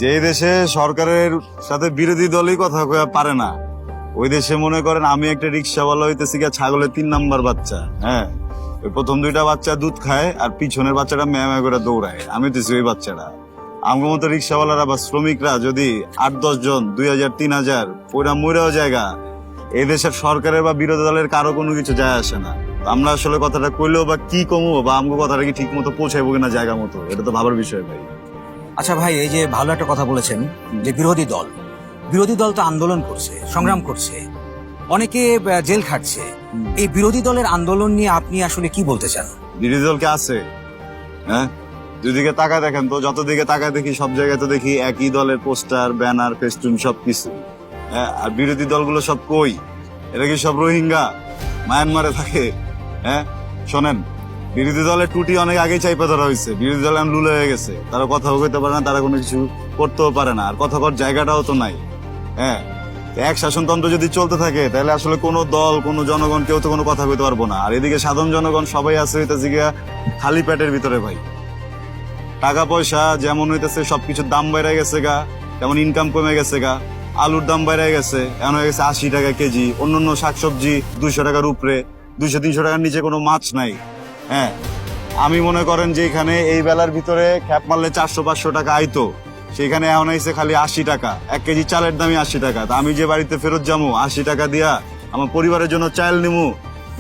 যে দেশে সরকারের সাথে বিরোধী দলই কথা কয়া পারে না, ওই দেশে মনে করেন আমি একটা রিক্সাওয়ালা হইতেছি গিয়া ছাগলের 3 নাম্বার বাচ্চা। হ্যাঁ, ওই প্রথম 2টা বাচ্চা দুধ খায় আর পিছনের বাচ্চাটা ম্যামা করে দৌড়ায়, আমি হইতেছি ওই বাচ্চাটা। আমার মতো রিক্সাওয়ালারা বা শ্রমিকরা যদি 8-10 জন 2000-3000 পয়রা মরেও জায়গা, এই দেশের সরকারের বা বিরোধী দলের কারো কোনো কিছু যায় আসে না। আমরা আসলে কথাটা কইলেও বা কি কমবো বা আমগো কথাটা কি ঠিক মতো পৌঁছাইবো কিনা জায়গা মতো, এটা তো ভাবার বিষয় ভাই। আচ্ছা ভাই, এই যে ভালো একটা কথা বলেছেন যে বিরোধী দল তো আন্দোলন করছে, সংগ্রাম করছে, অনেকে জেল খাটছে। এই বিরোধী দলের আন্দোলন নিয়ে আপনি আসলে কি বলতে চান? বিরোধী দল কে আছে? হ্যাঁ, দুদিকে তাকায় দেখেন তো, যত দিকে তাকায় দেখি সব জায়গায় তো দেখি একই দলের পোস্টার, ব্যানার, ফেস্টুন সবকিছু। হ্যাঁ, আর বিরোধী দলগুলো সব কই? এরা কি সব রোহিঙ্গা মায়ানমারে থাকে? হ্যাঁ, শোনেন, বিরোধী দলের টুটি অনেক আগেই চাইপা ধরা হয়েছে। বিরোধী দল এখন লুলে হয়ে গেছে, তারা কথাও কইতে পারে না, তারা কোনো কিছু করতেও পারে না, আর কথা কর জায়গাটাও তো নাই। হ্যাঁ, তো এক শাসনতন্ত্র যদি চলতে থাকে তাহলে আসলে কোনো দল, কোনো জনগণ কেউ তো কোনো কথা কইতে পারবো না। আর এদিকে সাধারণ জনগণ সবাই আছে হইতেছে গিয়া খালি পেটের ভিতরে ভাই। টাকা পয়সা যেমন হইতেছে সবকিছুর দাম বেড়ে গেছে গা, তেমন ইনকাম কমে গেছে গা। আলুর দাম বেড়ে গেছে, এখন হয়ে গেছে 80 টাকা কেজি। অন্যান্য শাকসবজি 200 টাকার উপরে, 200-300 টাকার নিচে কোনো মাছ নাই। হ্যাঁ, আমি মনে করেন যে এখানে এই বেলার ভিতরে খ্যাপ মারলে 400-500 টাকা আইতো, সেখানে এখন আইছে খালি 80 টাকা। 1 কেজি চালের দামই 80 টাকা। তা আমি যে বাড়িতে ফেরত যাবো 80 টাকা দিয়া আমার পরিবারের জন্য চাল নিমু,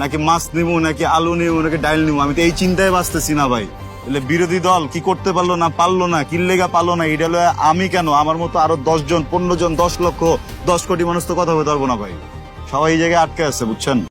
নাকি মাছ নিমু, নাকি আলু নিমু, নাকি ডাইল নিমু, আমি তো এই চিন্তায় বাঁচতেছি না ভাই। তাহলে বিরোধী দল কি করতে পারলো না, পারলো না, কি লেগা পারলো না, এটা হলো আমি কেন, আমার মতো আরো 10 জন, 15 জন, 10 লক্ষ, 10 কোটি মানুষ তো কথা বলতে পারবো না ভাই। সবাই এই জায়গায় আটকে আছে, বুঝছেন?